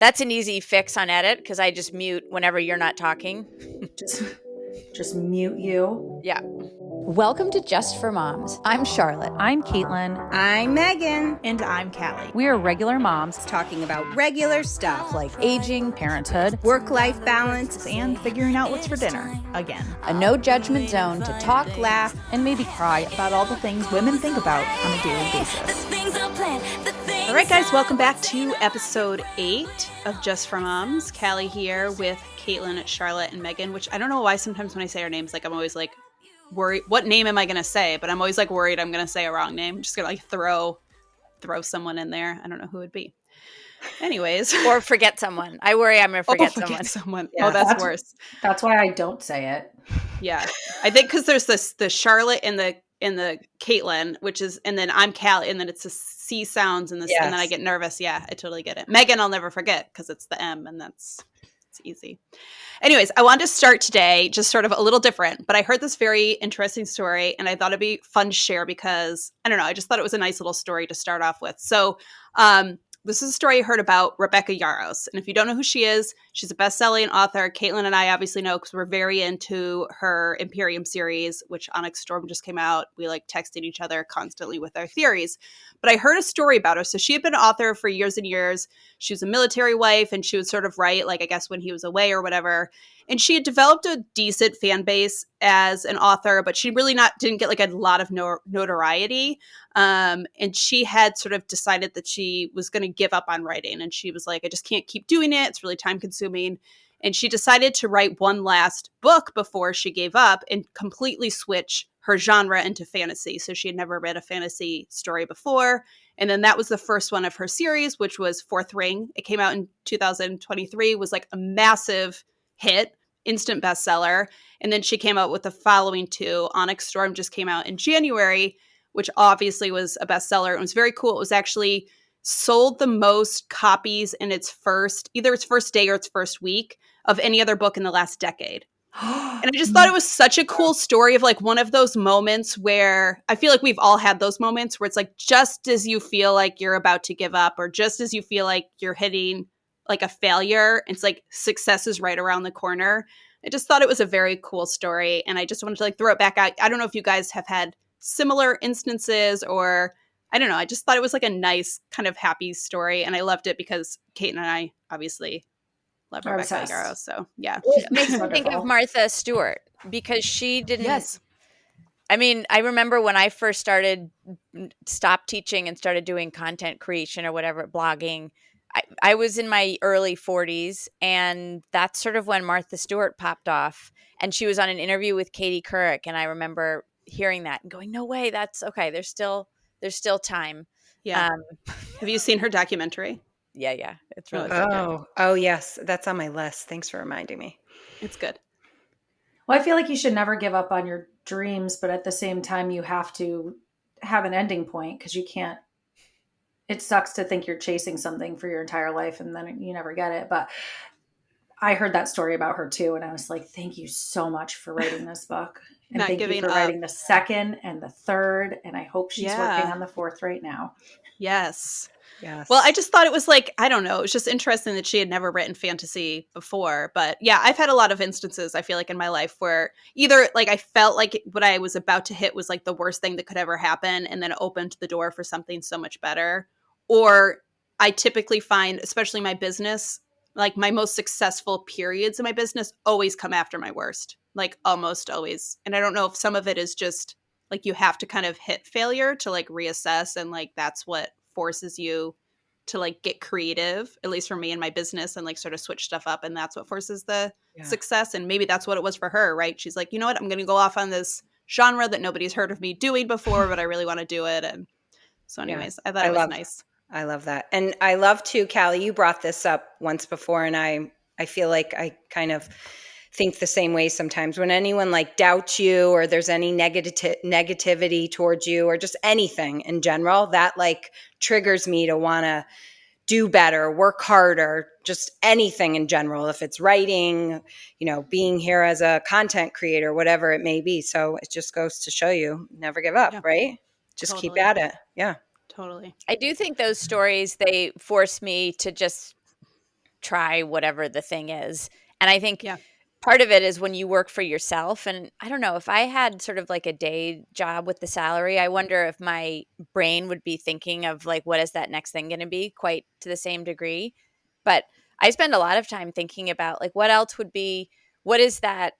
That's an easy fix on edit because I just mute whenever you're not talking. Just mute you. Yeah. Welcome to Just for Moms. I'm Charlotte. I'm Caitlin. I'm Megan. And I'm Kallie. We are regular moms talking about regular stuff like aging, parenthood, work-life balance, and figuring out what's for dinner. Again. A no judgment zone to talk, laugh, and maybe cry about all the things women think about on a daily basis. All right, guys, welcome back to episode 8 of Just for Moms. Kallie here with Caitlin, Charlotte, and Megan, which I don't know why sometimes when I say our names, like I'm always like, worried, what name am I going to say? But I'm always like worried I'm going to say a wrong name. I'm just going to like throw someone in there. I don't know who it would be. Anyways. Or forget someone. I worry I'm going to forget someone. Yeah, that's worse. That's why I don't say it. Yeah. I think because there's the Charlotte and the Caitlin, which is, and then I'm Kallie, and then it's the C sounds and this, and then I get nervous. Yeah, I totally get it. Megan, I'll never forget because it's the M, and it's easy. Anyways, I wanted to start today just sort of a little different, but I heard this very interesting story and I thought it'd be fun to share because, I don't know, I just thought it was a nice little story to start off with. So this is a story I heard about Rebecca Yarros. And if you don't know who she is, she's a best-selling author. Caitlin and I obviously know because we're very into her Imperium series, which Onyx Storm just came out. We like texting each other constantly with our theories. But I heard a story about her. So she had been an author for years and years. She was a military wife and she would sort of write, like, I guess when he was away or whatever. And she had developed a decent fan base as an author, but she really didn't get like a lot of notoriety. And she had sort of decided that she was going to give up on writing. And she was like, I just can't keep doing it. It's really time consuming. And she decided to write one last book before she gave up and completely switch her genre into fantasy. So she had never read a fantasy story before. And then that was the first one of her series, which was Fourth Ring. It came out in 2023, was like a massive hit, instant bestseller. And then she came out with the following two. Onyx Storm just came out in January, which obviously was a bestseller. It was very cool. It was actually sold the most copies in either its first day or its first week of any other book in the last decade. And I just thought it was such a cool story of like one of those moments where I feel like we've all had those moments where it's like just as you feel like you're about to give up or just as you feel like you're hitting like a failure, it's like success is right around the corner. I just thought it was a very cool story and I just wanted to like throw it back out. I don't know if you guys have had similar instances or I don't know. I just thought it was like a nice kind of happy story and I loved it because Kate and I obviously love Rebecca Yarros. So yeah. It makes me think of Martha Stewart because she didn't. Yes. I mean, I remember when I first stopped teaching and started doing content creation or whatever, blogging, I was in my early 40s and that's sort of when Martha Stewart popped off and she was on an interview with Katie Couric. And I remember hearing that and going, no way, that's okay. There's still time. Yeah. Have you seen her documentary? Yeah. It's really good. Oh, yes. That's on my list. Thanks for reminding me. It's good. Well, I feel like you should never give up on your dreams, but at the same time, you have to have an ending point because you can't. It sucks to think you're chasing something for your entire life and then you never get it. But I heard that story about her too. And I was like, thank you so much for writing this book. And thank you for writing the second and the third. And I hope she's working on the fourth right now. Yes. Well, I just thought it was like, I don't know. It was just interesting that she had never written fantasy before. But yeah, I've had a lot of instances, I feel like in my life where either like I felt like what I was about to hit was like the worst thing that could ever happen. And then it opened the door for something so much better. Or I typically find, especially my business, like my most successful periods in my business always come after my worst, like almost always. And I don't know if some of it is just like you have to kind of hit failure to like reassess. And like that's what forces you to like get creative, at least for me in my business and like sort of switch stuff up. And that's what forces the success. And maybe that's what it was for her, right? She's like, you know what? I'm going to go off on this genre that nobody's heard of me doing before, but I really want to do it. And so anyways, I thought it was nice. I love that. And I love too, Kallie, you brought this up once before and I feel like I kind of think the same way sometimes when anyone like doubts you or there's any negativity towards you or just anything in general that like triggers me to want to do better, work harder, just anything in general. If it's writing, you know, being here as a content creator, whatever it may be. So it just goes to show you never give up, right? Just keep at it. Yeah. Totally. I do think those stories, they force me to just try whatever the thing is. And I think Yeah. part of it is when you work for yourself. And I don't know, if I had sort of like a day job with the salary, I wonder if my brain would be thinking of like, what is that next thing going to be, quite to the same degree. But I spend a lot of time thinking about like, what else would be, what is that,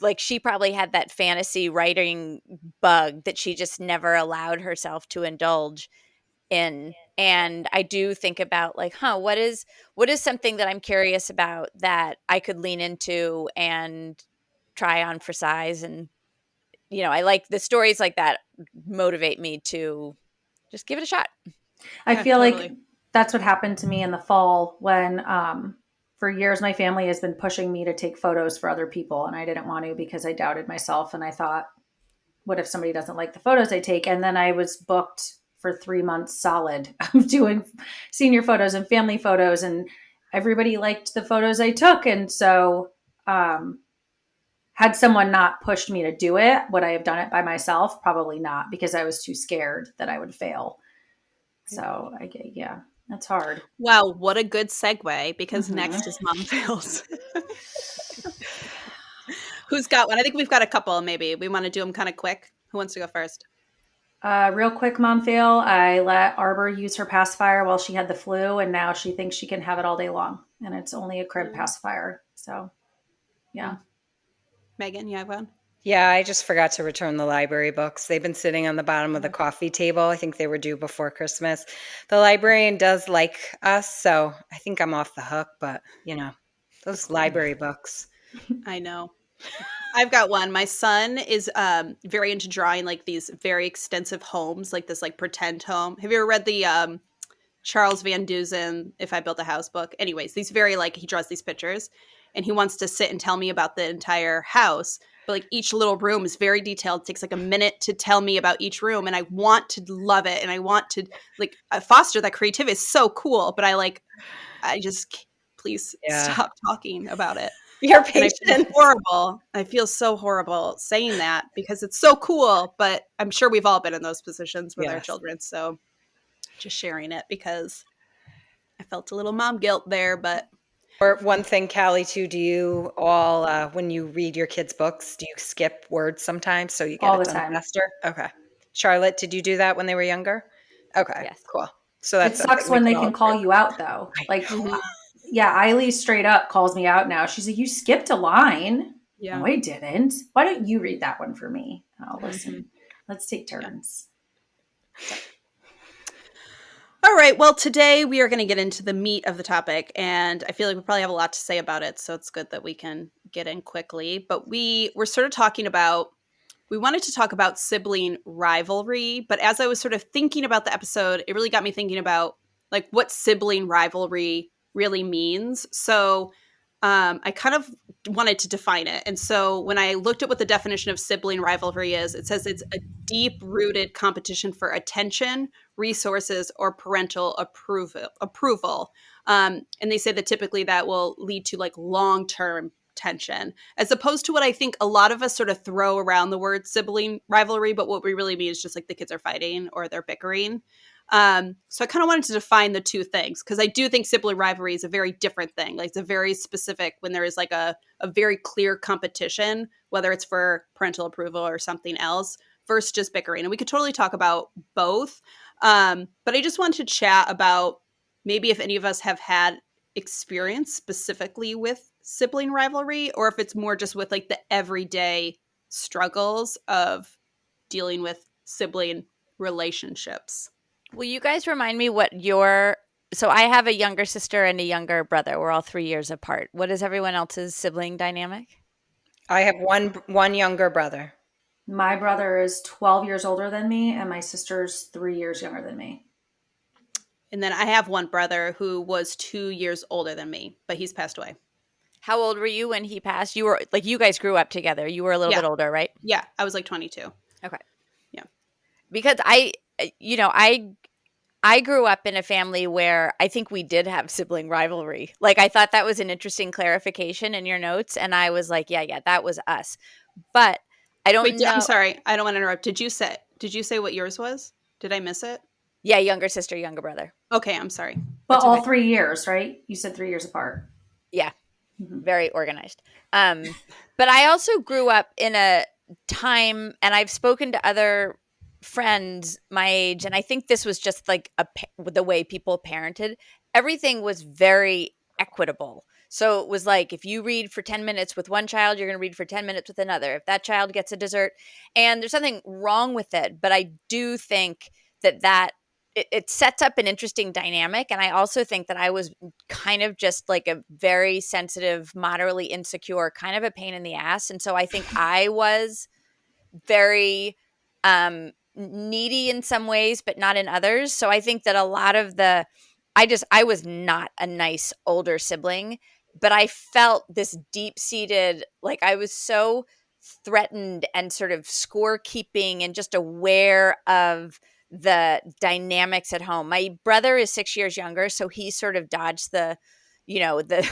like she probably had that fantasy writing bug that she just never allowed herself to indulge in. And I do think about like, what is something that I'm curious about that I could lean into and try on for size. And I like the stories like that motivate me to just give it a shot. I Yeah, feel totally. like that's what happened to me in the fall when for years my family has been pushing me to take photos for other people, and I didn't want to because I doubted myself, and I thought, what if somebody doesn't like the photos I take? And then I was booked for 3 months solid of doing senior photos and family photos, and everybody liked the photos I took. And so had someone not pushed me to do it, would I have done it by myself? Probably not, because I was too scared that I would fail. So yeah, that's hard. Wow, what a good segue, because Mhm. next is mom fails. Who's got one? I think we've got a couple. Maybe we want to do them kind of quick. Who wants to go first? Real quick mom fail. I let Arbor use her pacifier while she had the flu, and now she thinks she can have it all day long, and it's only a crib pacifier. So yeah. Megan, you have one? Yeah, I just forgot to return the library books. They've been sitting on the bottom of the coffee table. I think they were due before Christmas. The librarian does like us, so I think I'm off the hook, but those library books. I know. I've got one. My son is very into drawing like these very extensive homes, like this like pretend home. Have you ever read the Charles Van Dusen If I Built a House book? Anyways, these very like he draws these pictures, and he wants to sit and tell me about the entire house. But like each little room is very detailed. It takes like a minute to tell me about each room, and I want to love it, and I want to like foster that creativity. It's so cool, but I just please stop talking about it. Your And I feel patience. horrible. I feel so horrible saying that because it's so cool, but I'm sure we've all been in those positions with our Yes. children. So just sharing it because I felt a little mom guilt there, but Or one thing, Callie, too, do you all, when you read your kids' books, do you skip words sometimes so you get All it the done time. faster? Okay. Charlotte, did you do that when they were younger? Okay, Yes. cool. So It that's sucks something we when they all can call agree. you out though. Like, Mhm. yeah, Eiley straight up calls me out now. She's like, "You skipped a line." Yeah. No, I didn't. Why don't you read that one for me? And I'll listen. Mhm. Let's take turns. All right. Well, today we are going to get into the meat of the topic, and I feel like we probably have a lot to say about it. So it's good that we can get in quickly. But we're sort of talking about, we wanted to talk about sibling rivalry. But as I was sort of thinking about the episode, it really got me thinking about like what sibling rivalry really means. So I kind of wanted to define it. And so when I looked at what the definition of sibling rivalry is, it says it's a deep-rooted competition for attention, resources, or parental approval. And they say that typically that will lead to like long-term tension, as opposed to what I think a lot of us sort of throw around the word sibling rivalry, but what we really mean is just like the kids are fighting or they're bickering. So I kind of wanted to define the two things, because I do think sibling rivalry is a very different thing. Like it's a very specific, when there is like a very clear competition, whether it's for parental approval or something else, versus just bickering. And we could totally talk about both. But I just wanted to chat about maybe if any of us have had experience specifically with sibling rivalry, or if it's more just with like the everyday struggles of dealing with sibling relationships. Will you guys remind me what so I have a younger sister and a younger brother. We're all 3 years apart. What is everyone else's sibling dynamic? I have one younger brother. My brother is 12 years older than me, and my sister's 3 years younger than me. And then I have one brother who was 2 years older than me, but he's passed away. How old were you when he passed? You were like, you guys grew up together. You were a little bit older, right? Yeah, I was like 22. Okay. Yeah. Because I grew up in a family where I think we did have sibling rivalry. Like I thought that was an interesting clarification in your notes, and I was like, yeah, that was us. But I don't know. I'm sorry. I don't want to interrupt. Did you say what yours was? Did I miss it? Yeah, younger sister, younger brother. Okay, I'm sorry. But That's all okay. 3 years, right? You said 3 years apart. Yeah, Mhm. very organized. But I also grew up in a time, and I've spoken to other friends my age, and I think this was just like the way people parented. Everything was very equitable. So it was like, if you read for 10 minutes with one child, you're going to read for 10 minutes with another. If that child gets a dessert, and there's nothing wrong with it, but I do think that it sets up an interesting dynamic. And I also think that I was kind of just like a very sensitive, moderately insecure, kind of a pain in the ass. And so I think I was very needy in some ways, but not in others. So I think that a lot of I was not a nice older sibling, but I felt this deep seated, like I was so threatened and sort of scorekeeping and just aware of the dynamics at home. My brother is 6 years younger, so he sort of dodged the the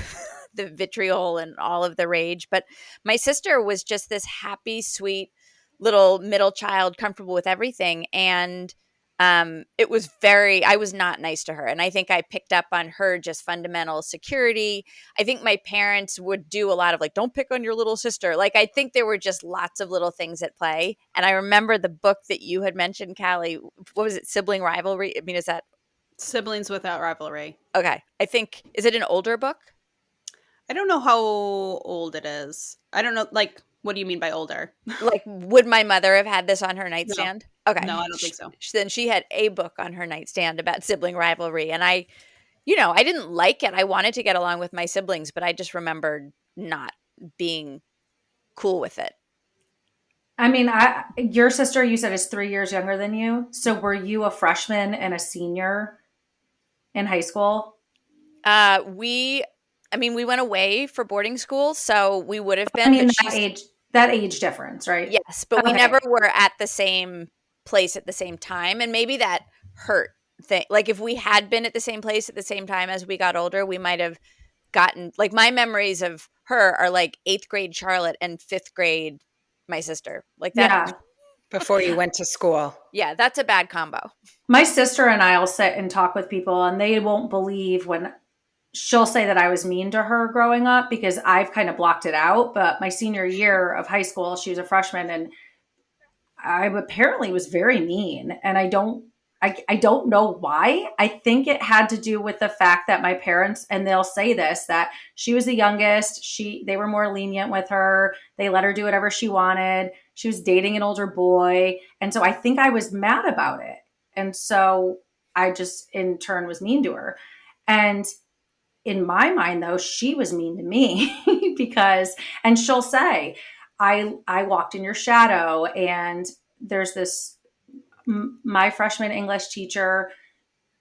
vitriol and all of the rage. But my sister was just this happy, sweet little middle child, comfortable with everything. And I was not nice to her. And I think I picked up on her just fundamental security. I think my parents would do a lot of like, don't pick on your little sister. Like, I think there were just lots of little things at play. And I remember the book that you had mentioned, Kallie. What was it? Sibling Rivalry? I mean, is that Siblings Without Rivalry. okay? Is it an older book? I don't know how old it is. I don't know. Like, what do you mean by older? Like, would my mother have had this on her No, nightstand? Okay. no, I don't think so. Then she had a book on her nightstand about sibling rivalry. And I didn't like it. I wanted to get along with my siblings, but I just remembered not being cool with it. I mean, your sister, you said, is 3 years younger than you. So were you a freshman and a senior in high school? We went away for boarding school, so we would have I been, mean, but that age difference, right? yes, but we Okay. never were at the same place at the same time. And maybe that hurt. Like, if we had been at the same place at the same time as we got older, we might have gotten, like, my memories of her are like 8th grade Charlotte and 5th grade my sister. Like that. Yeah. Before you went to school. Yeah, that's a bad combo. My sister and I will sit and talk with people, and they won't believe when she'll say that I was mean to her growing up because I've kind of blocked it out. But my senior year of high school, she was a freshman, and I apparently was very mean. And I don't know why. I think it had to do with the fact that my parents, and they'll say this, that she was the youngest. They were more lenient with her. They let her do whatever she wanted. She was dating an older boy. And so I think I was mad about it. And so I just in turn was mean to her. And in my mind, though, she was mean to me because, and she'll say, I walked in your shadow. And there's this, my freshman English teacher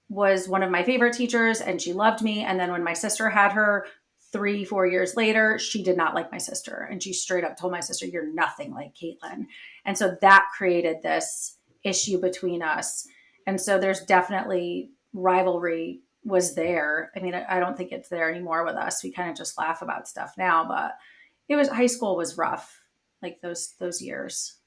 was one of my favorite teachers, and she loved me. And then when my sister had her 3-4 years later, she did not like my sister. And she straight up told my sister, "You're nothing like Caitlin." And so that created this issue between us. And so there's definitely rivalry was there. I mean, I don't think it's there anymore with us. We kind of just laugh about stuff now, but high school was rough, like those years.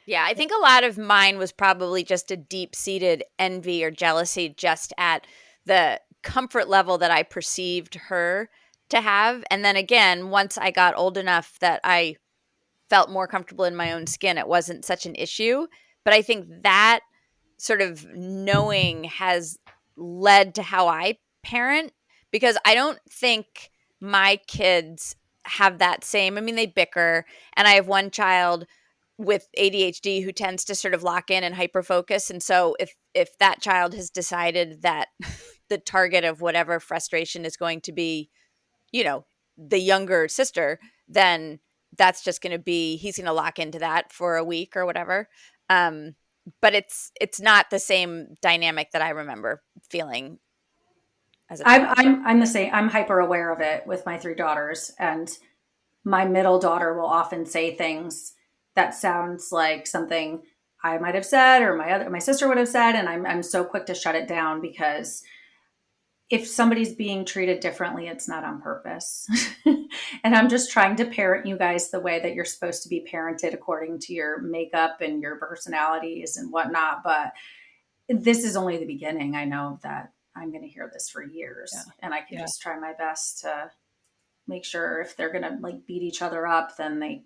Yeah, I think a lot of mine was probably just a deep-seated envy or jealousy just at the comfort level that I perceived her to have. And then again, once I got old enough that I felt more comfortable in my own skin, it wasn't such an issue. But I think that sort of knowing has led to how I parent, because I don't think my kids have that same, I mean, they bicker, and I have one child with ADHD who tends to sort of lock in and hyper focus. And so if that child has decided that the target of whatever frustration is going to be, the younger sister, then that's just going to be, he's going to lock into that for a week or whatever. But it's not the same dynamic that I remember feeling as a child. I'm the same. I'm hyper aware of it with my 3 daughters, and my middle daughter will often say things that sounds like something I might have said or my sister would have said, and I'm so quick to shut it down, because if somebody's being treated differently, it's not on purpose. And I'm just trying to parent you guys the way that you're supposed to be parented according to your makeup and your personalities and whatnot. But this is only the beginning. I know that I'm going to hear this for years, and I can Yeah. just try my best to make sure if they're going to like beat each other up, then they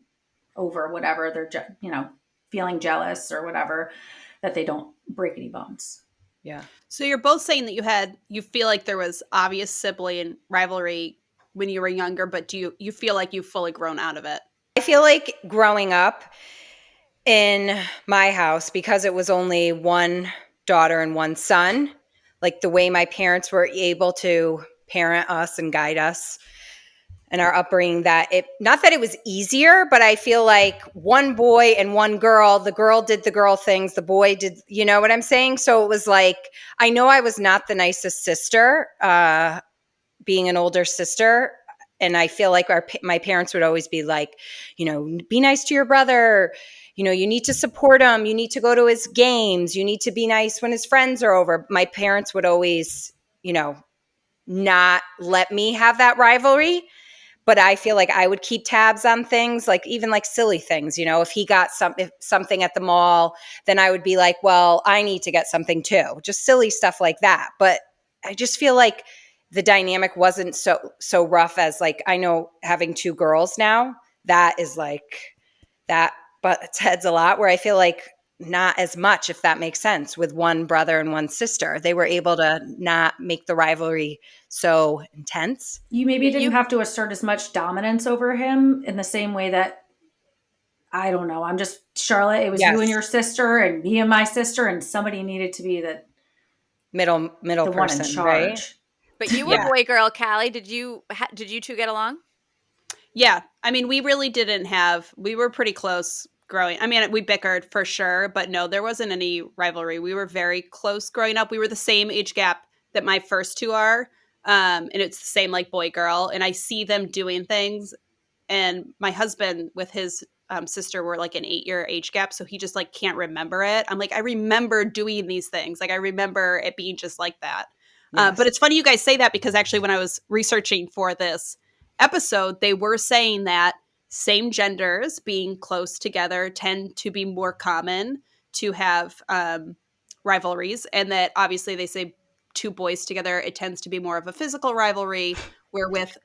over whatever they're, feeling jealous or whatever, that they don't break any bones. Yeah. So you're both saying that you feel like there was obvious sibling rivalry when you were younger, but do you feel like you've fully grown out of it? I feel like growing up in my house, because it was only one daughter and one son, like the way my parents were able to parent us and guide us and our upbringing, that it, not that it was easier, but I feel like one boy and one girl, the girl did the girl things, the boy did, you know what I'm saying? So it was like, I know I was not the nicest sister, being an older sister. And I feel like my parents would always be like, be nice to your brother. You need to support him. You need to go to his games. You need to be nice when his friends are over. My parents would always, not let me have that rivalry. But I feel like I would keep tabs on things, like even like silly things. If he got something at the mall, then I would be like, well, I need to get something too. Just silly stuff like that. But I just feel like the dynamic wasn't so rough as, like, I know having two girls now, that is like, that butts heads a lot, where I feel like not as much, if that makes sense, with one brother and one sister. They were able to not make the rivalry so intense. You maybe didn't have to assert as much dominance over him in the same way that, I don't know, I'm just Charlotte. It was you and your sister and me and my sister, and somebody needed to be the middle person, one in charge. Right? But you were boy girl, Kallie. Did you two get along? Yeah. I mean, we really didn't we were pretty close growing. I mean, we bickered for sure, but no, there wasn't any rivalry. We were very close growing up. We were the same age gap that my first two are. And it's the same, like, boy girl. And I see them doing things. And my husband with his sister were like an 8-year age gap. So he just like can't remember it. I'm like, I remember doing these things. Like, I remember it being just like that. Yes. But it's funny you guys say that, because actually when I was researching for this episode, they were saying that same genders being close together tend to be more common to have rivalries. And that obviously they say two boys together, it tends to be more of a physical rivalry, where with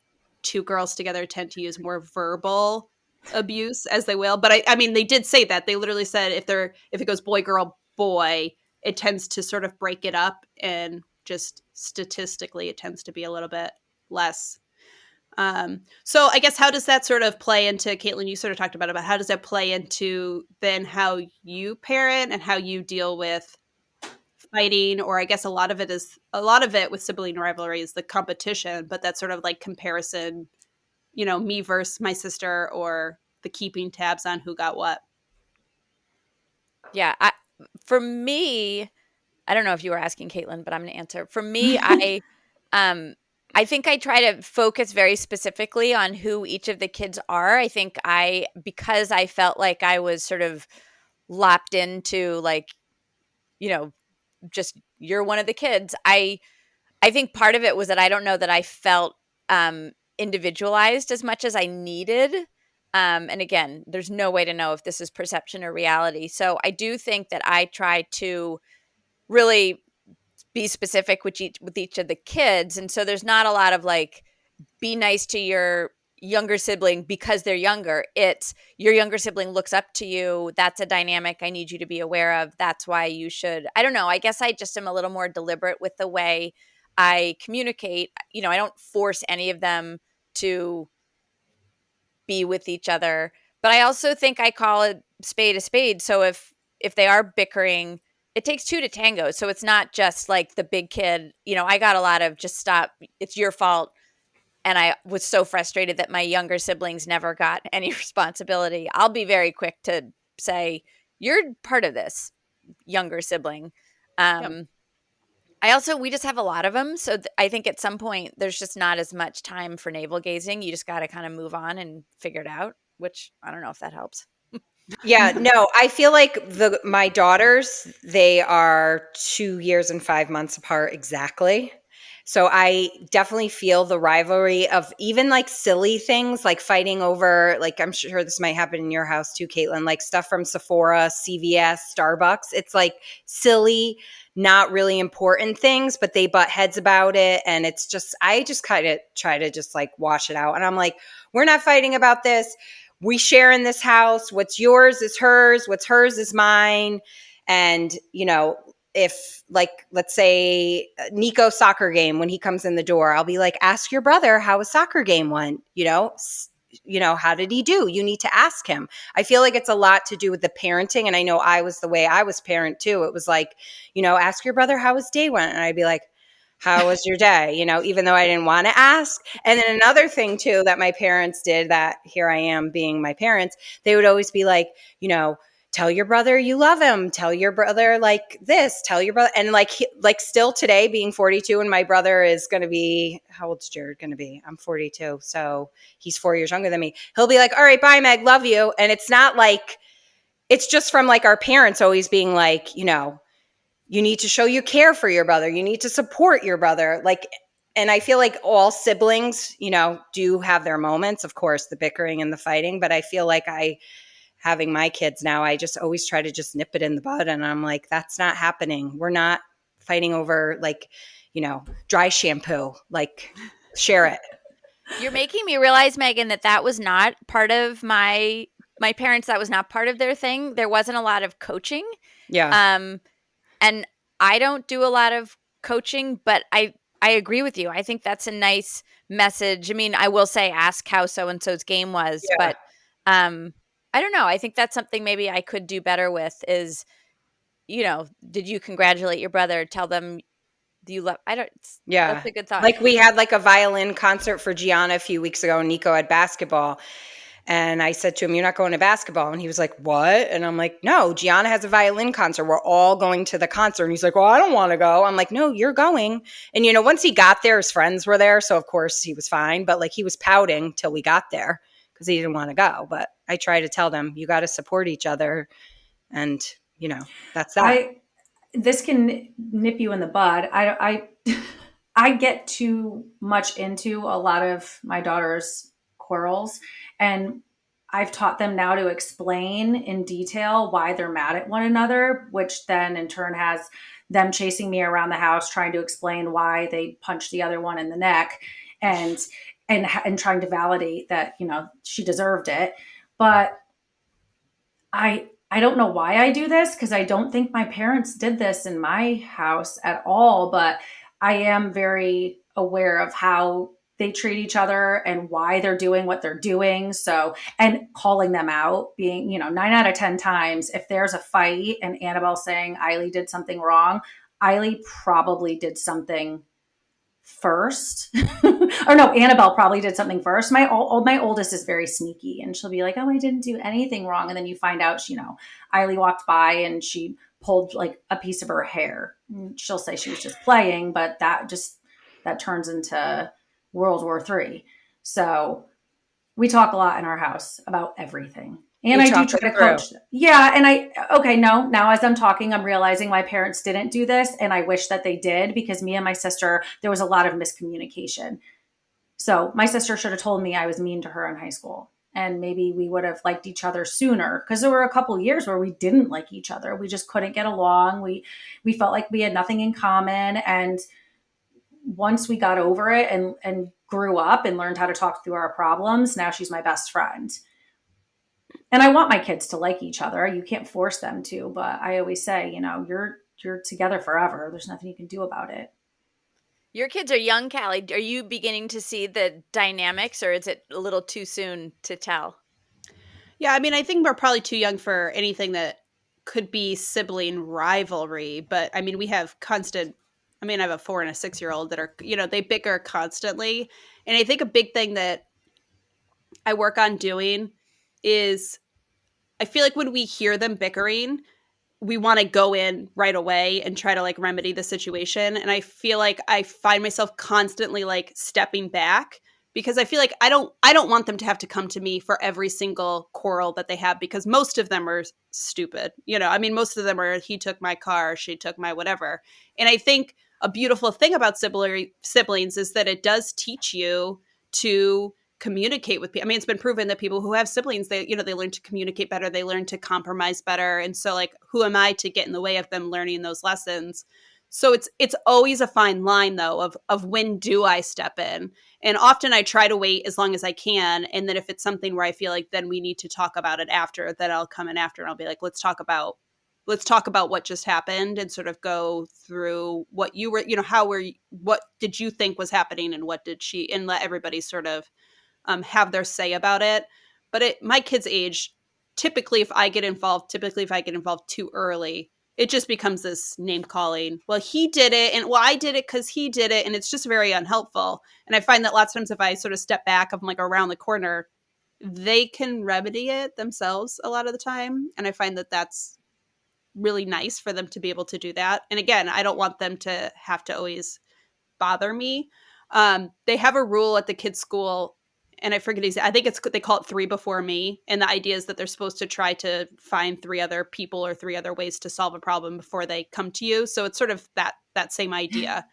two girls together tend to use more verbal abuse, as they will. But I mean, they did say that. They literally said if it goes boy, girl, boy, it tends to sort of break it up, and just statistically it tends to be a little bit less. So I guess, how does that sort of play into, Caitlin, you sort of talked about how does that play into then how you parent and how you deal with fighting? Or I guess a lot of it with sibling rivalry is the competition, but that's sort of like comparison, me versus my sister, or the keeping tabs on who got what. Yeah. For me, I don't know if you were asking Caitlin, but I'm going to answer. For me, I think I try to focus very specifically on who each of the kids are. I think because I felt like I was sort of lopped into, like, just you're one of the kids. I think part of it was that I don't know that I felt individualized as much as I needed. And again, there's no way to know if this is perception or reality. So I do think that I try to really be specific with each of the kids. And so there's not a lot of like, be nice to your younger sibling because they're younger. It's your younger sibling looks up to you. That's a dynamic I need you to be aware of. That's why you should, I don't know. I guess I just am a little more deliberate with the way I communicate. I don't force any of them to be with each other, but I also think I call a spade. So if they are bickering, it takes two to tango. So it's not just like the big kid. I got a lot of just stop. It's your fault. And I was so frustrated that my younger siblings never got any responsibility. I'll be very quick to say, you're part of this, younger sibling. Yep. We just have a lot of them. So I think at some point there's just not as much time for navel gazing. You just got to kind of move on and figure it out, which I don't know if that helps. Yeah, no, I feel like my daughters, they are 2 years and 5 months apart exactly. So I definitely feel the rivalry of even like silly things, like fighting over, like, I'm sure this might happen in your house too, Caitlin, like stuff from Sephora, CVS, Starbucks. It's like silly, not really important things, but they butt heads about it. And it's just, I just kind of try to just like wash it out. And I'm like, we're not fighting about this. We share in this house. What's yours is hers. What's hers is mine. And, you know, if like, let's say Nico's soccer game, when he comes in the door, I'll be like, ask your brother how his soccer game went, you know, how did he do? You need to ask him. I feel like it's a lot to do with the parenting. And I know I was the way I was parent too. It was like, you know, ask your brother how his day went. And I'd be like, how was your day? You know, even though I didn't want to ask. And then another thing too, that my parents did, that here I am being my parents, they would always be like, you know, tell your brother you love him. Tell your brother like this, tell your brother. And like, still today being 42 and my brother is going to be, how old's Jared going to be? I'm 42. So he's 4 years younger than me. He'll be like, all right, bye Meg, love you. And it's not like, it's just from like our parents always being like, you know, you need to show you care for your brother. You need to support your brother. Like, and I feel like all siblings, you know, do have their moments, of course, the bickering and the fighting, but I feel like having my kids now, I just always try to just nip it in the bud. And I'm like, that's not happening. We're not fighting over like, you know, dry shampoo, like share it. You're making me realize, Megan, that was not part of my parents. That was not part of their thing. There wasn't a lot of coaching. Yeah. And I don't do a lot of coaching, but I agree with you. I think that's a nice message. I mean, I will say ask how so-and-so's game was, Yeah. but I don't know. I think that's something maybe I could do better with is, you know, did you congratulate your brother? Tell them you love, Yeah. That's a good thought. Like we had like a violin concert for Gianna a few weeks ago and Nico had basketball. And I said to him, you're not going to basketball. And he was like, what? And I'm like, no, Gianna has a violin concert. We're all going to the concert. And he's like, well, I don't want to go. I'm like, no, you're going. And, you know, once he got there, his friends were there. So, of course, he was fine. But, like, he was pouting till we got there because he didn't want to go. But I try to tell them, you got to support each other. And, you know, that's that. This can nip you in the bud. I get too much into a lot of my daughter's quarrels, and I've taught them now to explain in detail why they're mad at one another, which then in turn has them chasing me around the house trying to explain why they punched the other one in the neck and trying to validate that, you know, she deserved it. But I don't know why I do this, because I don't think my parents did this in my house at all, but I am very aware of how they treat each other and why they're doing what they're doing. So, and calling them out, being, you know, 9 out of 10 times, if there's a fight and Annabelle saying Eiley did something wrong, Eiley probably did something first. Or no, Annabelle probably did something first. My oldest is very sneaky, and she'll be like, oh, I didn't do anything wrong. And then you find out, you know, Eiley walked by and she pulled like a piece of her hair. And she'll say she was just playing, but that turns into World War III. So we talk a lot in our house about everything. And I do try to coach. Yeah. And now as I'm talking, I'm realizing my parents didn't do this. And I wish that they did, because me and my sister, there was a lot of miscommunication. So my sister should have told me I was mean to her in high school. And maybe we would have liked each other sooner, because there were a couple of years where we didn't like each other. We just couldn't get along. We felt like we had nothing in common. And once we got over it and grew up and learned how to talk through our problems, now she's my best friend. And I want my kids to like each other. You can't force them to, but I always say, you know, you're together forever. There's nothing you can do about it. Your kids are young, Kallie. Are you beginning to see the dynamics, or is it a little too soon to tell? Yeah, I mean, I think we're probably too young for anything that could be sibling rivalry. But I mean, we have constant. I mean, I have a 4 and a 6-year-old that are, you know, they bicker constantly. And I think a big thing that I work on doing is, I feel like when we hear them bickering, we want to go in right away and try to like remedy the situation. And I feel like I find myself constantly like stepping back, because I feel like I don't want them to have to come to me for every single quarrel that they have, because most of them are stupid. You know, I mean, most of them are, he took my car, she took my whatever. And I think a beautiful thing about siblings is that it does teach you to communicate with people. I mean, it's been proven that people who have siblings, they learn to communicate better, they learn to compromise better. And so like, who am I to get in the way of them learning those lessons? So it's always a fine line though of when do I step in? And often I try to wait as long as I can. And then if it's something where I feel like then we need to talk about it after, then I'll come in after and I'll be like, let's talk about what just happened and sort of go through what you were, what did you think was happening and what did she, and let everybody sort of have their say about it. But my kid's age, typically if I get involved too early, it just becomes this name calling. Well, he did it, and well, I did it because he did it, and it's just very unhelpful. And I find that lots of times if I sort of step back, I'm like around the corner, they can remedy it themselves a lot of the time. And I find that that's really nice for them to be able to do that. And again, I don't want them to have to always bother me. They have a rule at the kids' school, and I forget exactly. I think they call it 3 before me. And the idea is that they're supposed to try to find 3 other people or 3 other ways to solve a problem before they come to you. So it's sort of that same idea.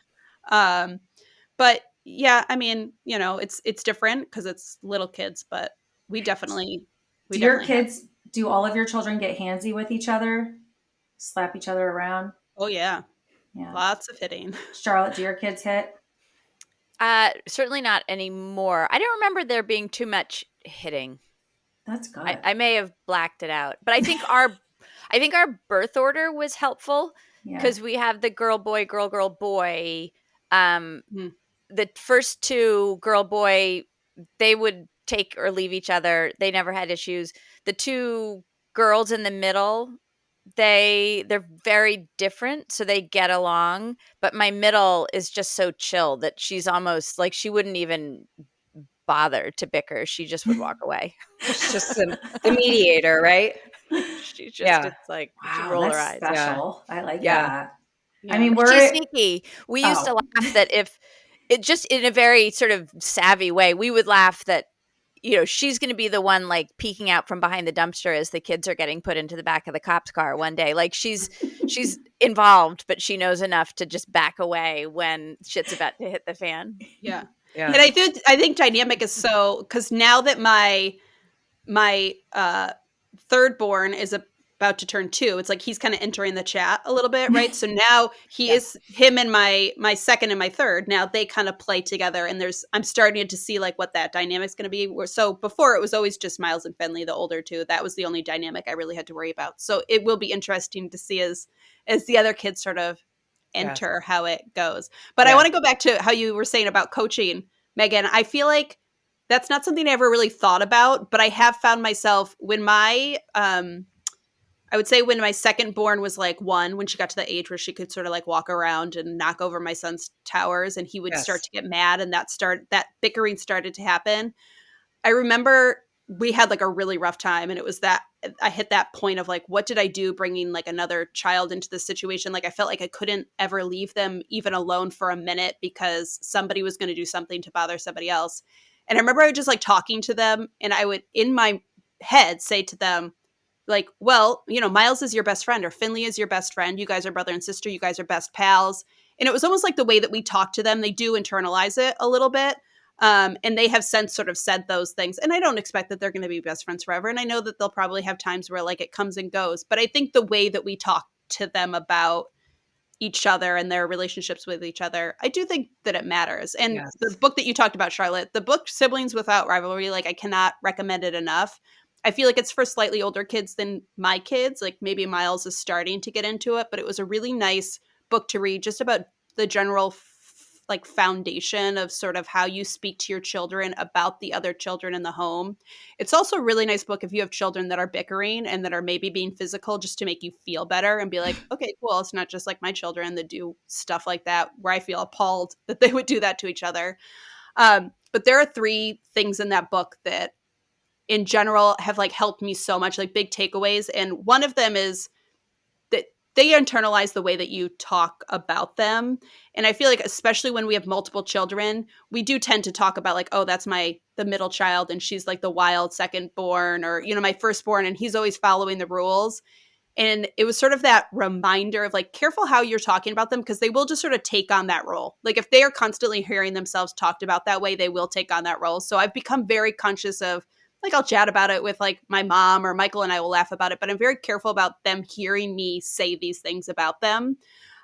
But yeah, I mean, it's different because it's little kids, but we definitely. Do all of your children get handsy with each other? Slap each other around? Oh yeah. Yeah. Lots of hitting. Charlotte, do your kids hit? Certainly not anymore. I don't remember there being too much hitting. That's good. I may have blacked it out, but I think our birth order was helpful because we have the girl boy. The first 2 girl boy, they would take or leave each other. They never had issues. The 2 girls in the middle, they're very different, so they get along. But my middle is just so chill that she's almost like she wouldn't even bother to bicker. She just would walk away. It's just the mediator, right? She's just it's like she roll her eyes. Special. Yeah. I like that. Yeah. I mean, she's sneaky. We used to laugh that if it just in a very sort of savvy way, we would laugh that she's going to be the one like peeking out from behind the dumpster as the kids are getting put into the back of the cop's car one day. Like she's involved, but she knows enough to just back away when shit's about to hit the fan. Yeah. Yeah. And I think dynamic is so, because now that my third born is about to turn 2, it's like he's kind of entering the chat a little bit, right? So now he is him and my second and my third. Now they kind of play together, and I'm starting to see like what that dynamic's going to be. So before it was always just Miles and Finley, the older 2. That was the only dynamic I really had to worry about. So it will be interesting to see as the other kids sort of enter how it goes. But I want to go back to how you were saying about coaching, Megan. I feel like that's not something I ever really thought about, but I have found myself when I would say when my second born was like 1, when she got to the age where she could sort of like walk around and knock over my son's towers, and he would start to get mad, and that bickering started to happen. I remember we had like a really rough time, and it was that I hit that point of like, what did I do bringing like another child into this situation? Like I felt like I couldn't ever leave them even alone for a minute because somebody was going to do something to bother somebody else. And I remember I would just like talking to them, and I would in my head say to them, like, well, Miles is your best friend, or Finley is your best friend. You guys are brother and sister. You guys are best pals. And it was almost like the way that we talk to them, they do internalize it a little bit. And they have since sort of said those things. And I don't expect that they're going to be best friends forever. And I know that they'll probably have times where like it comes and goes. But I think the way that we talk to them about each other and their relationships with each other, I do think that it matters. And the book that you talked about, Charlotte, the book Siblings Without Rivalry, like I cannot recommend it enough. I feel like it's for slightly older kids than my kids. Like maybe Miles is starting to get into it, but it was a really nice book to read just about the general like foundation of sort of how you speak to your children about the other children in the home. It's also a really nice book if you have children that are bickering and that are maybe being physical, just to make you feel better and be like, okay, cool. It's not just like my children that do stuff like that where I feel appalled that they would do that to each other. But there are 3 things in that book that in general have like helped me so much, like big takeaways. And one of them is that they internalize the way that you talk about them. And I feel like, especially when we have multiple children, we do tend to talk about like, oh, that's the middle child, and she's like the wild second born, or, my firstborn, and he's always following the rules. And it was sort of that reminder of like, careful how you're talking about them, because they will just sort of take on that role. Like if they are constantly hearing themselves talked about that way, they will take on that role. So I've become very conscious of, like, I'll chat about it with like my mom, or Michael and I will laugh about it, but I'm very careful about them hearing me say these things about them.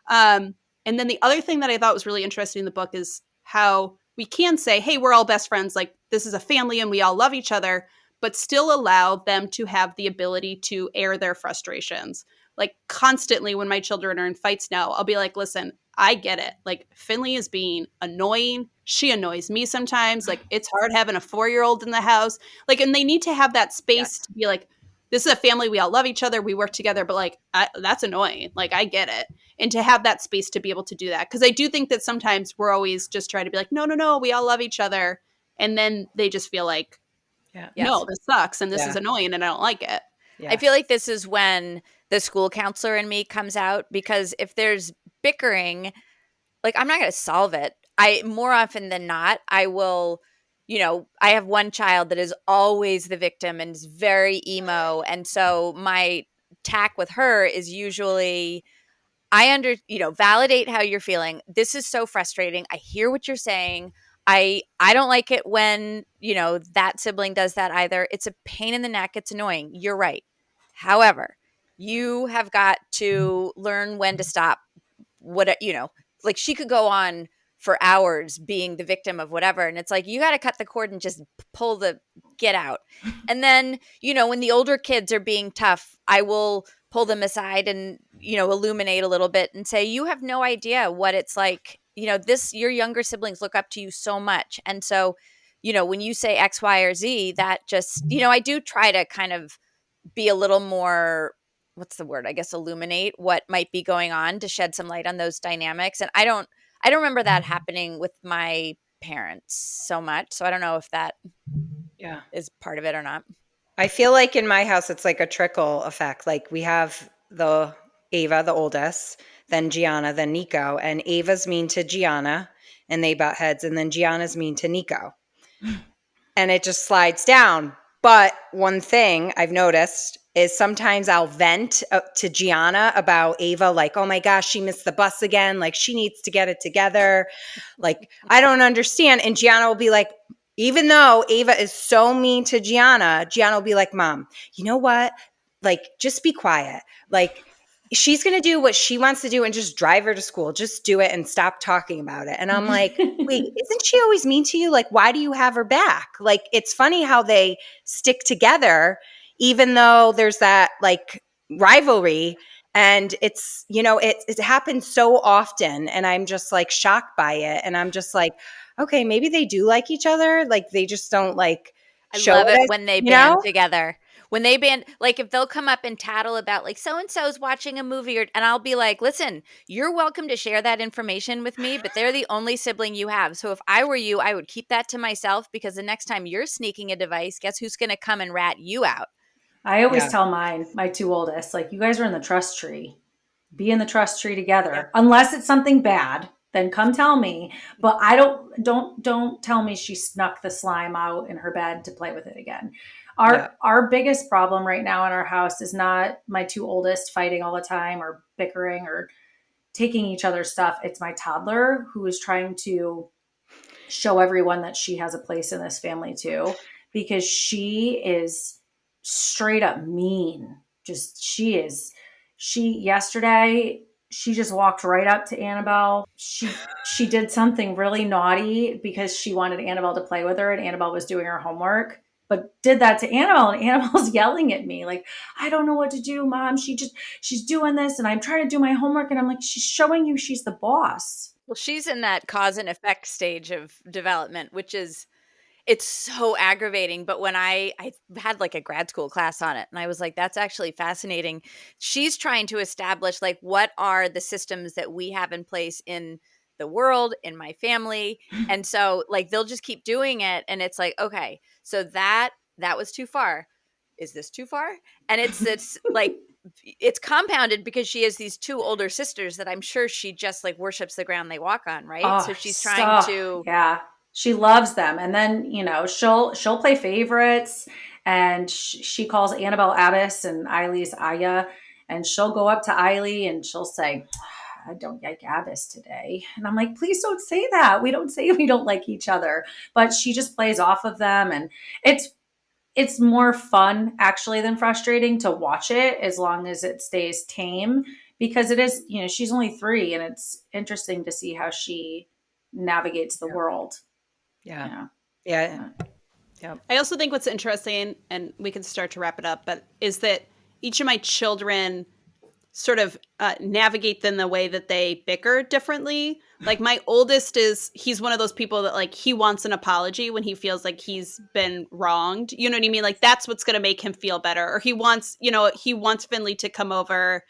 And then the other thing that I thought was really interesting in the book is how we can say, hey, we're all best friends. Like this is a family and we all love each other, but still allow them to have the ability to air their frustrations. Like constantly when my children are in fights now, I'll be like, listen, I get it. Like Finley is being annoying. She annoys me sometimes. Like it's hard having a 4-year-old in the house. Like, and they need to have that space to be like, this is a family. We all love each other. We work together, but like, that's annoying. Like I get it. And to have that space to be able to do that. Cause I do think that sometimes we're always just trying to be like, no, we all love each other. And then they just feel like, no, this sucks. And this is annoying and I don't like it. Yeah. I feel like this is when the school counselor in me comes out, because if there's bickering, like I'm not going to solve it. More often than not, I will, I have one child that is always the victim and is very emo. And so my tack with her is usually, validate how you're feeling. This is so frustrating. I hear what you're saying. I don't like it when, that sibling does that either. It's a pain in the neck. It's annoying. You're right. However, you have got to learn when to stop. Like she could go on for hours being the victim of whatever. And it's like, you got to cut the cord and just get out. And then, when the older kids are being tough, I will pull them aside and, illuminate a little bit and say, you have no idea what it's like. Your younger siblings look up to you so much. And so, when you say X, Y, or Z, that just, I do try to kind of be a little more, what's the word? I guess illuminate what might be going on to shed some light on those dynamics. And I don't remember that happening with my parents so much. So I don't know if that is part of it or not. I feel like in my house, it's like a trickle effect. Like we have Ava, the oldest, then Gianna, then Nico, and Ava's mean to Gianna and they butt heads. And then Gianna's mean to Nico and it just slides down. But one thing I've noticed is sometimes I'll vent to Gianna about Ava, like, oh my gosh, she missed the bus again. Like she needs to get it together. Like, I don't understand. And Gianna will be like, even though Ava is so mean to Gianna will be like, Mom, you know what? Like, just be quiet. Like, she's going to do what she wants to do and just drive her to school. Just do it and stop talking about it. And I'm like, wait, isn't she always mean to you? Like, why do you have her back? Like, it's funny how they stick together, even though there's that like rivalry. And it's, it happens so often. And I'm just like shocked by it. And I'm just like, okay, maybe they do like each other. Like they just don't like show it. I love it when they band together. When they band, like if they'll come up and tattle about like so-and-so's watching a movie and I'll be like, listen, you're welcome to share that information with me, but they're the only sibling you have. So if I were you, I would keep that to myself because the next time you're sneaking a device, guess who's going to come and rat you out? I always tell my two oldest, like, you guys are in the trust tree. Be in the trust tree together. Yeah. Unless it's something bad, then come tell me. But don't tell me she snuck the slime out in her bed to play with it again. Our biggest problem right now in our house is not my two oldest fighting all the time or bickering or taking each other's stuff. It's my toddler who is trying to show everyone that she has a place in this family too, because she is straight up mean. Yesterday, she just walked right up to Annabelle. She did something really naughty because she wanted Annabelle to play with her and Annabelle was doing her homework, but did that to Annabelle and Annabelle's yelling at me like, I don't know what to do, Mom. She's doing this and I'm trying to do my homework. And I'm like, she's showing you she's the boss. Well, she's in that cause and effect stage of development, which is, it's so aggravating. But when I had like a grad school class on it and I was like, that's actually fascinating. She's trying to establish like, what are the systems that we have in place in the world, in my family. And so like, they'll just keep doing it. And it's like, okay, so that was too far. Is this too far? And it's like, it's compounded because she has these two older sisters that I'm sure she just like worships the ground they walk on. Right. Oh, so she's trying to. Yeah. She loves them. And then, she'll play favorites and she calls Annabelle Abbas and Eileen's Aya. And she'll go up to Eiley and she'll say, I don't like Abbas today. And I'm like, please don't say that. We don't say we don't like each other. But she just plays off of them. And it's more fun actually than frustrating to watch it, as long as it stays tame, because it is, she's only 3, and it's interesting to see how she navigates the world. Yeah. I also think what's interesting, and we can start to wrap it up, but is that each of my children sort of navigate in the way that they bicker differently. Like my oldest he's one of those people that like he wants an apology when he feels like he's been wronged. You know what I mean? Like that's what's going to make him feel better. Or he wants Finley to come over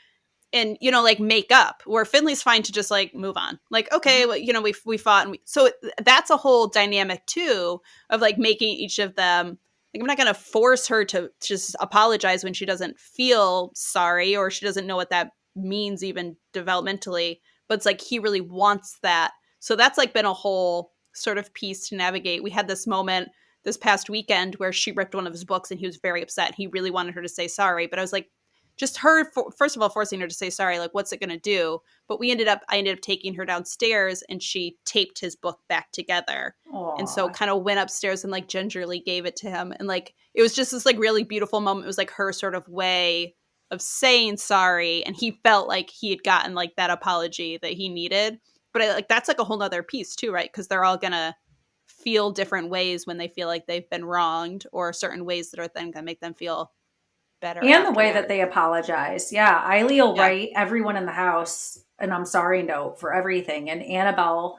and, like make up, where Finley's fine to just like move on. Like, okay, well, we fought. So that's a whole dynamic too of like making each of them. Like, I'm not going to force her to just apologize when she doesn't feel sorry or she doesn't know what that means even developmentally. But it's like he really wants that. So that's like been a whole sort of piece to navigate. We had this moment this past weekend where she ripped one of his books and he was very upset. He really wanted her to say sorry. But I was like, just her, first of all, forcing her to say sorry, like, what's it going to do? But I ended up taking her downstairs and she taped his book back together. Aww. And so kind of went upstairs and like gingerly gave it to him. And like, it was just this like really beautiful moment. It was like her sort of way of saying sorry. And he felt like he had gotten like that apology that he needed. But that's like a whole nother piece too, right? Because they're all going to feel different ways when they feel like they've been wronged, or certain ways that are then going to make them feel better. And the way that they apologize. Yeah. Eiley will write everyone in the house an I'm sorry note for everything. And Annabelle,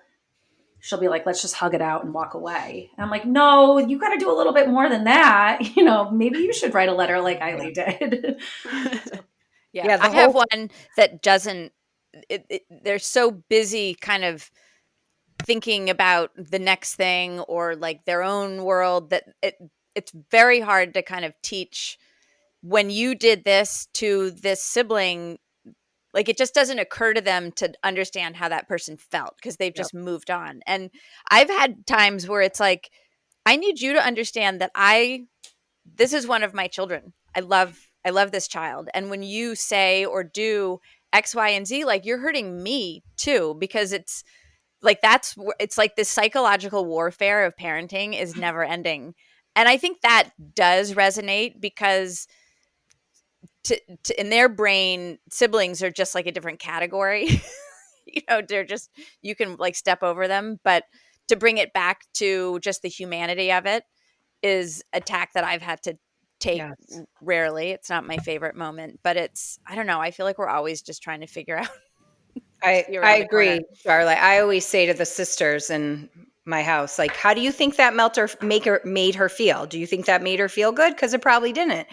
she'll be like, let's just hug it out and walk away. And I'm like, no, you got to do a little bit more than that. Maybe you should write a letter like Eiley did. I have one that doesn't, they're so busy kind of thinking about the next thing or like their own world that it's very hard to kind of teach. When you did this to this sibling, like it just doesn't occur to them to understand how that person felt because they've just moved on. And I've had times where it's like, I need you to understand that this is one of my children. I love this child. And when you say or do X, Y, and Z, like you're hurting me too, because it's like, it's like this psychological warfare of parenting is never ending. And I think that does resonate because in their brain, siblings are just like a different category. They're just, you can like step over them, but to bring it back to just the humanity of it is a tack that I've had to take rarely. It's not my favorite moment, but I don't know. I feel like we're always just trying to figure out. I agree, Charlotte. I always say to the sisters in my house, like, how do you think that made her feel? Do you think that made her feel good? Because it probably didn't.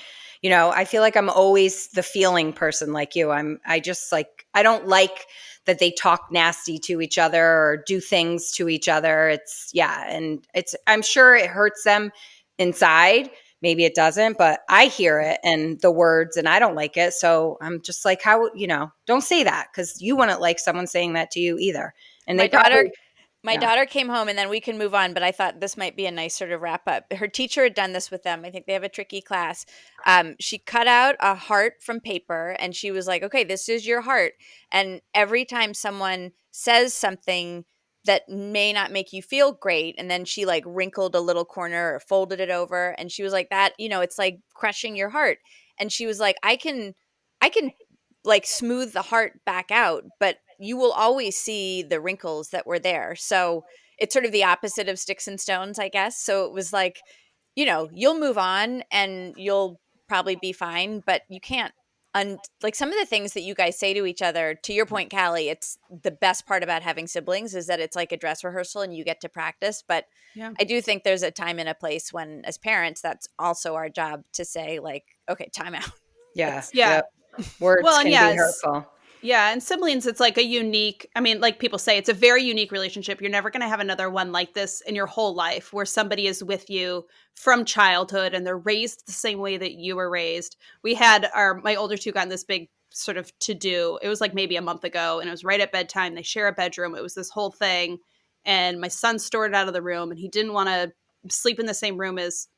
I feel like I'm always the feeling person like you. I don't like that they talk nasty to each other or do things to each other. I'm sure it hurts them inside. Maybe it doesn't, but I hear it and the words and I don't like it. So I'm just like, how, don't say that, because you wouldn't like someone saying that to you either. And my daughter came home, and then we can move on, but I thought this might be a nice sort of wrap up. Her teacher had done this with them. I think they have a tricky class. She cut out a heart from paper, and she was like, okay, this is your heart. And every time someone says something that may not make you feel great, and then she like wrinkled a little corner or folded it over, and she was like, that, it's like crushing your heart. And she was like, I can like smooth the heart back out, but you will always see the wrinkles that were there. So it's sort of the opposite of sticks and stones, I guess. So it was like, you'll move on and you'll probably be fine, but you can't like some of the things that you guys say to each other, to your point, Kallie, it's the best part about having siblings is that it's like a dress rehearsal and you get to practice. But I do think there's a time and a place when, as parents, that's also our job to say like, okay, time out. Words can be hurtful. Yeah, and siblings, it's like a unique, like people say, it's a very unique relationship. You're never going to have another one like this in your whole life, where somebody is with you from childhood and they're raised the same way that you were raised. We had my older two got in this big sort of to-do. It was like maybe a month ago, and it was right at bedtime. They share a bedroom. It was this whole thing. And my son stormed out of the room, and he didn't want to sleep in the same room as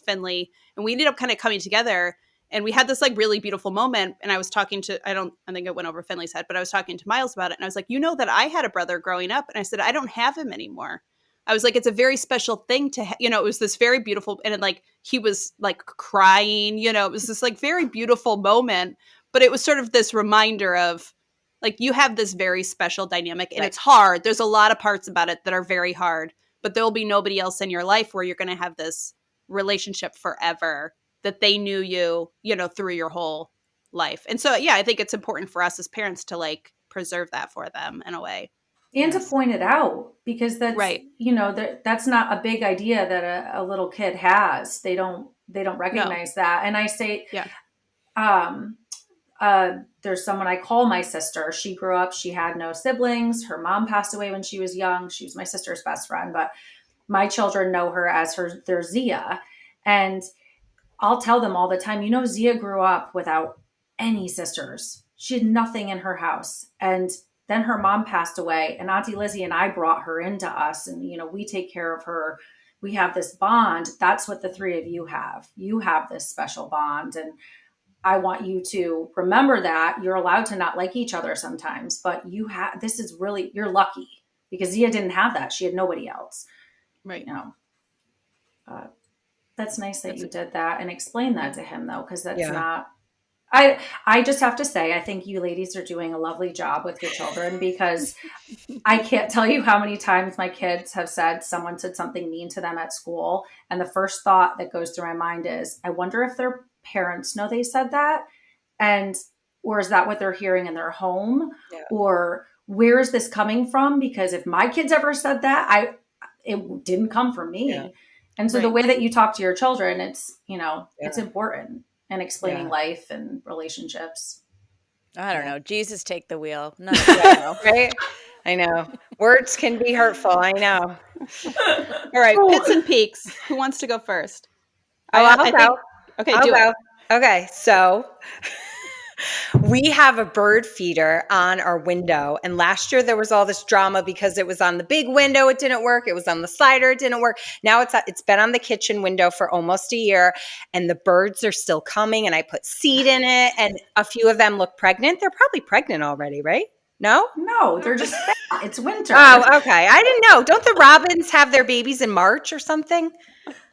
Finley. And we ended up kind of coming together. And we had this like really beautiful moment. And I was talking to, I think it went over Finley's head, but I was talking to Miles about it. And I was like, that I had a brother growing up. And I said, I don't have him anymore. I was like, it's a very special thing to, it was this very beautiful, and like, he was like crying, it was this like very beautiful moment, but it was sort of this reminder of like, you have this very special dynamic, and it's hard. There's a lot of parts about it that are very hard, but there'll be nobody else in your life where you're going to have this relationship forever that they knew you, through your whole life. And so, yeah, I think it's important for us as parents to like preserve that for them in a way. And to point it out, because that's, that's not a big idea that a little kid has. They don't recognize that. And I say, there's someone I call my sister. She grew up, she had no siblings. Her mom passed away when she was young. She was my sister's best friend, but my children know her as their Zia. And I'll tell them all the time, Zia grew up without any sisters. She had nothing in her house. And then her mom passed away, and Auntie Lizzie and I brought her into us, and, we take care of her. We have this bond. That's what the three of you have. You have this special bond. And I want you to remember that. You're allowed to not like each other sometimes, but this is really, you're lucky, because Zia didn't have that. She had nobody else. Right. That's nice that you did that and explained that to him, though, because that's not, I just have to say, I think you ladies are doing a lovely job with your children, because I can't tell you how many times my kids have said someone said something mean to them at school. And the first thought that goes through my mind is, I wonder if their parents know they said that. Or is that what they're hearing in their home? Yeah. Or where is this coming from? Because if my kids ever said that, it didn't come from me. Yeah. And so the way that you talk to your children, it's, it's important. And explaining life and relationships. I don't know. Jesus, take the wheel. No, right? I know. Words can be hurtful. I know. All right. Pits and peaks. Who wants to go first? I'll go. Okay, I'll go. Okay, so we have a bird feeder on our window. And last year there was all this drama because it was on the big window. It didn't work. It was on the slider. It didn't work. Now it's been on the kitchen window for almost a year, and the birds are still coming, and I put seed in it, and a few of them look pregnant. They're probably pregnant already, right? No, they're just fat. It's winter. Oh, okay. I didn't know. Don't the robins have their babies in March or something?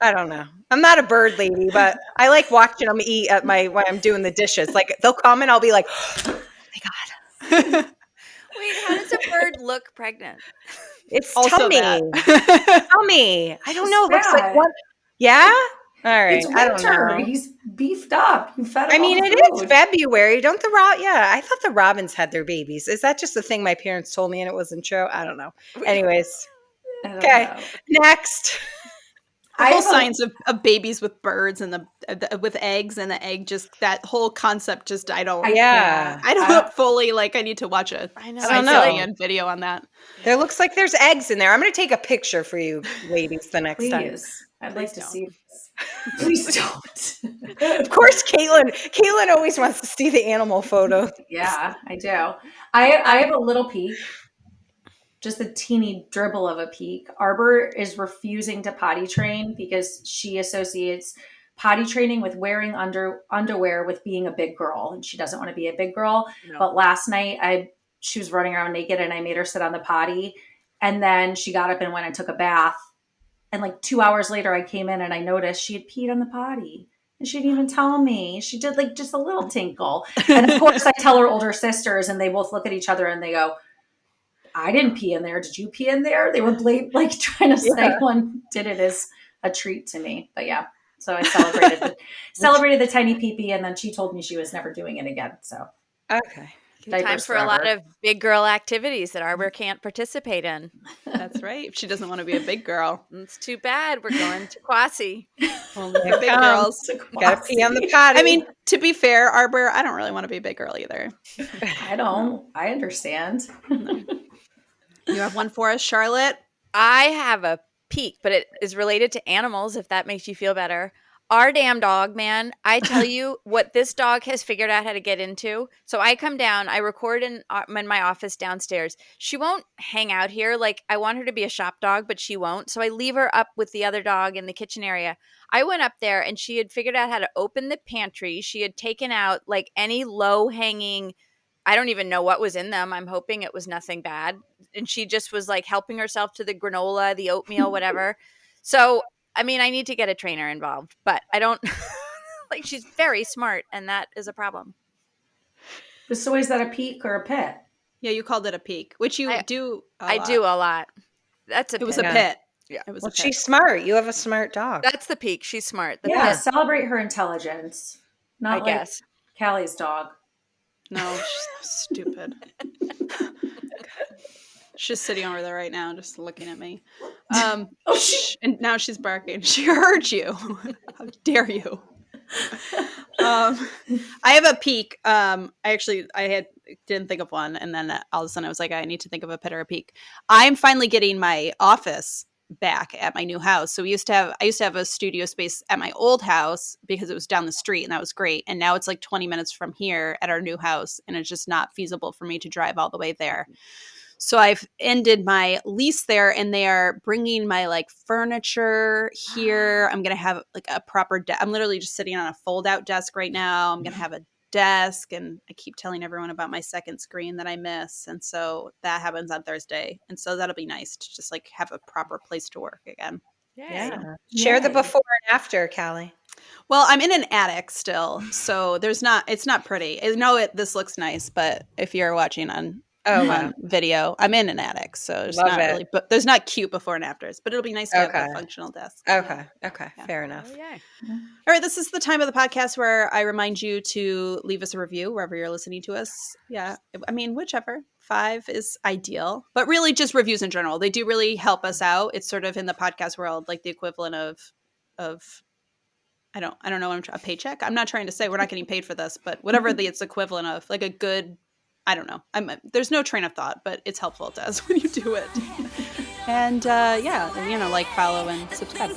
I don't know. I'm not a bird lady, but I like watching them eat when I'm doing the dishes. Like, they'll come and I'll be like, oh my God. Wait, how does a bird look pregnant? It's also tummy. Tummy. I don't know. It looks like one. Yeah? All right. It's winter. I don't know. He's beefed up. You fed him it is February. Don't the I thought the robins had their babies. Is that just the thing my parents told me and it wasn't true? I don't know. Anyways. Okay. Next. The whole science of babies with birds and with eggs, and the egg, just that whole concept, just I don't fully like. I need to watch a science video on that. There looks like there's eggs in there. I'm going to take a picture for you ladies the next time. I'd like to see this. Please don't. Of course, Caitlin always wants to see the animal photo. Yeah, I do. I have a little peek. Just a teeny dribble of a peek. Arbor is refusing to potty train because she associates potty training with wearing underwear with being a big girl, and she doesn't want to be a big girl. No. But last night she was running around naked, and I made her sit on the potty, and then she got up and went and took a bath. And like 2 hours later, I came in and I noticed she had peed on the potty. And she didn't even tell me. She did like just a little tinkle. And of course I tell her older sisters, and they both look at each other and they go, I didn't pee in there. Did you pee in there? They were trying to say one did it as a treat to me. But yeah, so I celebrated the tiny pee-pee, and then she told me she was never doing it again. So okay. Time for a lot of big girl activities that Arbor can't participate in. That's right. She doesn't want to be a big girl. It's too bad. We're going to Quasi. Only the big girls. Gotta pee on the potty. I mean, to be fair, Arbor, I don't really want to be a big girl either. I don't. I understand. You have one for us, Charlotte? I have a peak, but it is related to animals, if that makes you feel better. Our damn dog, man. I tell you what this dog has figured out how to get into. So I come down, I record in my office downstairs. She won't hang out here. Like, I want her to be a shop dog, but she won't. So I leave her up with the other dog in the kitchen area. I went up there and she had figured out how to open the pantry. She had taken out like any low hanging, I don't even know what was in them. I'm hoping it was nothing bad. And she just was like helping herself to the granola, the oatmeal, whatever. So I mean, I need to get a trainer involved, but I don't like, she's very smart, and that is a problem. So is that a peak or a pit? Yeah, you called it a peak, which you do. I do a lot. That's a pit. It was a pit. Yeah. It was Well, a pit. she's smart. You have a smart dog. That's the peak. She's smart. The Yeah, pit, celebrate her intelligence. Not I like guess. Callie's dog. No, she's so stupid. She's sitting over there right now, just looking at me. And now she's barking. She heard you. How dare you? I have a peak. I didn't think of one, and then all of a sudden I was like, I need to think of a pit or a peak. I'm finally getting my office back at my new house. So I used to have a studio space at my old house because it was down the street, and that was great. And now it's like 20 minutes from here at our new house, and it's just not feasible for me to drive all the way there. So I've ended my lease there, and they are bringing my like furniture here. I'm going to have like a proper I'm literally just sitting on a fold out desk right now. I'm going to have a desk, and I keep telling everyone about my second screen that I miss. And so that happens on Thursday. And so that'll be nice to just like have a proper place to work again. Yeah. Share the before and after, Kallie. Well, I'm in an attic still, so it's not pretty. I know this looks nice, but if you're watching on video, I'm in an attic, so it's not really, but there's not cute before and afters, but it'll be nice to have a functional desk. Okay. Fair enough. Oh, yeah. All right, this is the time of the podcast where I remind you to leave us a review wherever you're listening to us. Yeah, I mean, whichever. 5 is ideal, but really just reviews in general. They do really help us out. It's sort of in the podcast world like the equivalent of I don't know, a paycheck. I'm not trying to say we're not getting paid for this, but whatever it's equivalent of, like a good, I don't know. There's no train of thought, but it's helpful to us when you do it. And like, follow, and subscribe.